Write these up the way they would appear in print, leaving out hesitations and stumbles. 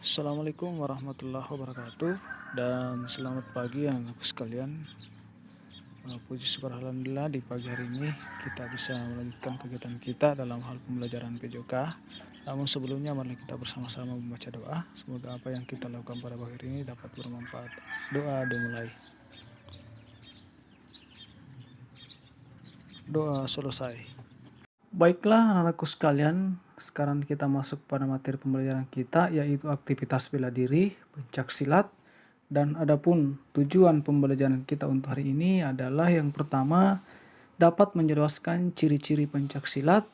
Assalamualaikum warahmatullahi wabarakatuh, dan selamat pagi anak sekalian. Puji syukur alhamdulillah di pagi hari ini kita bisa melanjutkan kegiatan kita dalam hal pembelajaran PJOK. Namun sebelumnya mari kita bersama-sama membaca doa. Semoga apa yang kita lakukan pada pagi hari ini dapat bermanfaat. Doa dimulai. Doa selesai. Baiklah anak-anakku sekalian, sekarang kita masuk pada materi pembelajaran kita, yaitu aktivitas bela diri, pencak silat. Dan adapun tujuan pembelajaran kita untuk hari ini adalah yang pertama, dapat menjelaskan ciri-ciri pencak silat.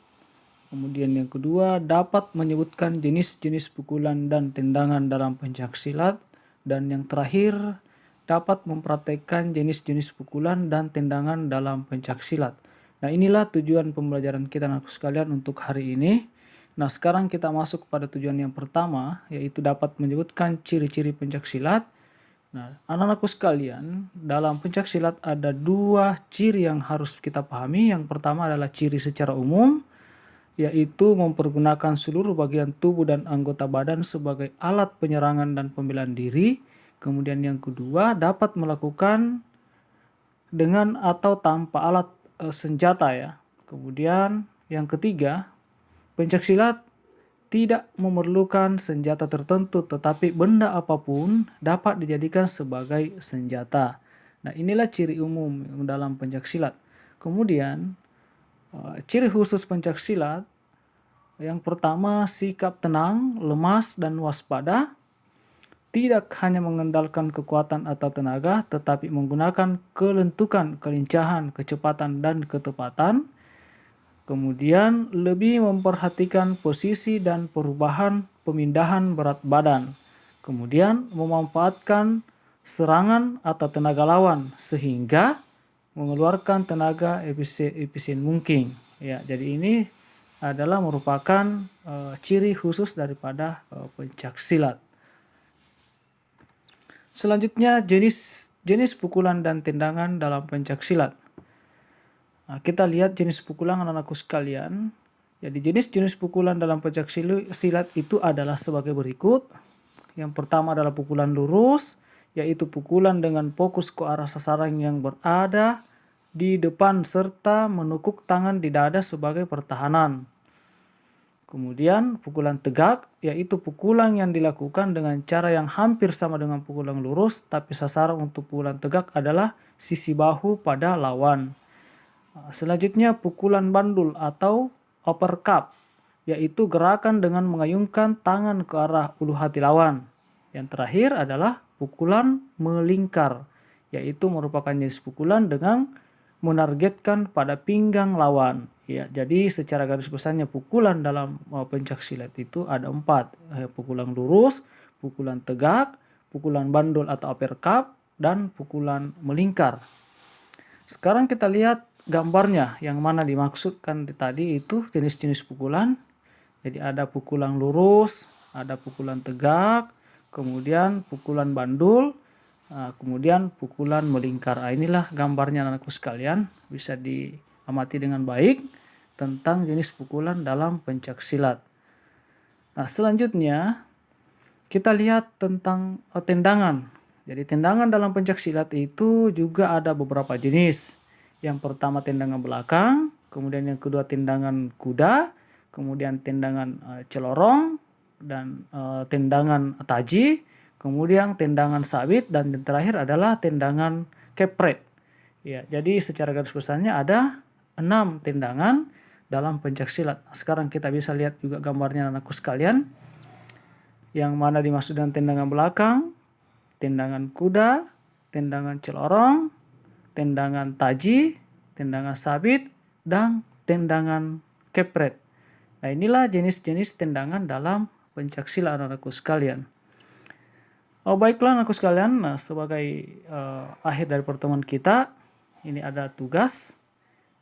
Kemudian yang kedua, dapat menyebutkan jenis-jenis pukulan dan tendangan dalam pencak silat. Dan yang terakhir, dapat mempraktekkan jenis-jenis pukulan dan tendangan dalam pencak silat. Nah, inilah tujuan pembelajaran kita anak sekalian untuk hari ini. Nah, sekarang kita masuk pada tujuan yang pertama, yaitu dapat menyebutkan ciri-ciri pencak silat. Nah, anak-anakku sekalian, dalam pencak silat ada dua ciri yang harus kita pahami. Yang pertama adalah ciri secara umum, yaitu mempergunakan seluruh bagian tubuh dan anggota badan sebagai alat penyerangan dan pembelaan diri. Kemudian yang kedua, dapat melakukan dengan atau tanpa alat senjata ya. Kemudian yang ketiga, pencak silat tidak memerlukan senjata tertentu, tetapi benda apapun dapat dijadikan sebagai senjata. Nah, inilah ciri umum dalam pencak silat. Kemudian ciri khusus pencak silat, yang pertama sikap tenang, lemas, dan waspada. Tidak hanya mengandalkan kekuatan atau tenaga, tetapi menggunakan kelentukan, kelincahan, kecepatan, dan ketepatan. Kemudian lebih memperhatikan posisi dan perubahan pemindahan berat badan. Kemudian memanfaatkan serangan atau tenaga lawan sehingga mengeluarkan tenaga efisien mungkin. Ya, jadi ini adalah merupakan ciri khusus daripada pencak silat. Selanjutnya jenis pukulan dan tendangan dalam pencak silat. Nah, kita lihat jenis pukulan anak-anakku sekalian. Jadi jenis-jenis pukulan dalam pencak silat itu adalah sebagai berikut. Yang pertama adalah pukulan lurus, yaitu pukulan dengan fokus ke arah sasaran yang berada di depan serta menukuk tangan di dada sebagai pertahanan. Kemudian pukulan tegak, yaitu pukulan yang dilakukan dengan cara yang hampir sama dengan pukulan lurus, tapi sasaran untuk pukulan tegak adalah sisi bahu pada lawan. Selanjutnya pukulan bandul atau uppercut, yaitu gerakan dengan mengayunkan tangan ke arah ulu hati lawan. Yang terakhir adalah pukulan melingkar, yaitu merupakan jenis pukulan dengan menargetkan pada pinggang lawan. Ya, jadi secara garis besarnya pukulan dalam pencak silat itu ada 4. Pukulan lurus, pukulan tegak, pukulan bandul atau uppercut, dan pukulan melingkar. Sekarang kita lihat gambarnya yang mana dimaksudkan tadi itu jenis-jenis pukulan. Jadi ada pukulan lurus, ada pukulan tegak, kemudian pukulan bandul, kemudian pukulan melingkar. Inilah gambarnya anakku sekalian, bisa diamati dengan baik tentang jenis pukulan dalam pencak silat. Nah, selanjutnya kita lihat tentang tendangan. Jadi tendangan dalam pencak silat itu juga ada beberapa jenis. Yang pertama tendangan belakang, kemudian yang kedua tendangan kuda, kemudian tendangan celorong, dan tendangan taji, kemudian tendangan sabit, dan yang terakhir adalah tendangan kepret. Ya, jadi secara garis besarnya ada 6 tendangan dalam pencak silat. Sekarang kita bisa lihat juga gambarnya anakku sekalian. Yang mana dimaksud dengan tendangan belakang, tendangan kuda, tendangan celorong, tendangan taji, tendangan sabit, dan tendangan kepret. Nah, inilah jenis-jenis tendangan dalam pencak silat anak-anakku sekalian. Baiklah anakku sekalian, nah sebagai akhir dari pertemuan kita, ini ada tugas.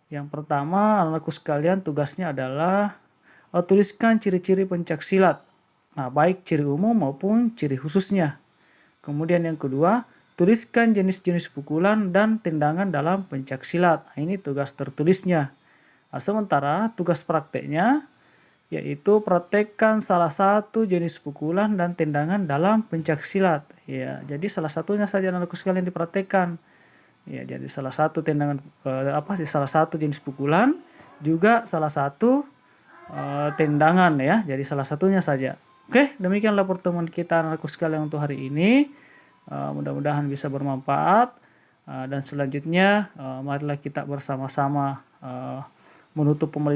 Yang pertama anak-anakku sekalian tugasnya adalah tuliskan ciri-ciri pencak silat. Nah, baik ciri umum maupun ciri khususnya. Kemudian yang kedua, tuliskan jenis-jenis pukulan dan tendangan dalam pencak silat. Nah, ini tugas tertulisnya. Nah, sementara tugas prakteknya, yaitu praktekkan salah satu jenis pukulan dan tendangan dalam pencaksilat. Ya, jadi salah satunya saja anakku sekalian dipraktekkan. Ya, jadi salah satu tendangan salah satu jenis pukulan juga salah satu tendangan ya. Jadi salah satunya saja. Oke, demikianlah pertemuan kita anakku sekalian untuk hari ini. Mudah-mudahan bisa bermanfaat. Dan selanjutnya marilah kita bersama-sama menutup pemeliharaan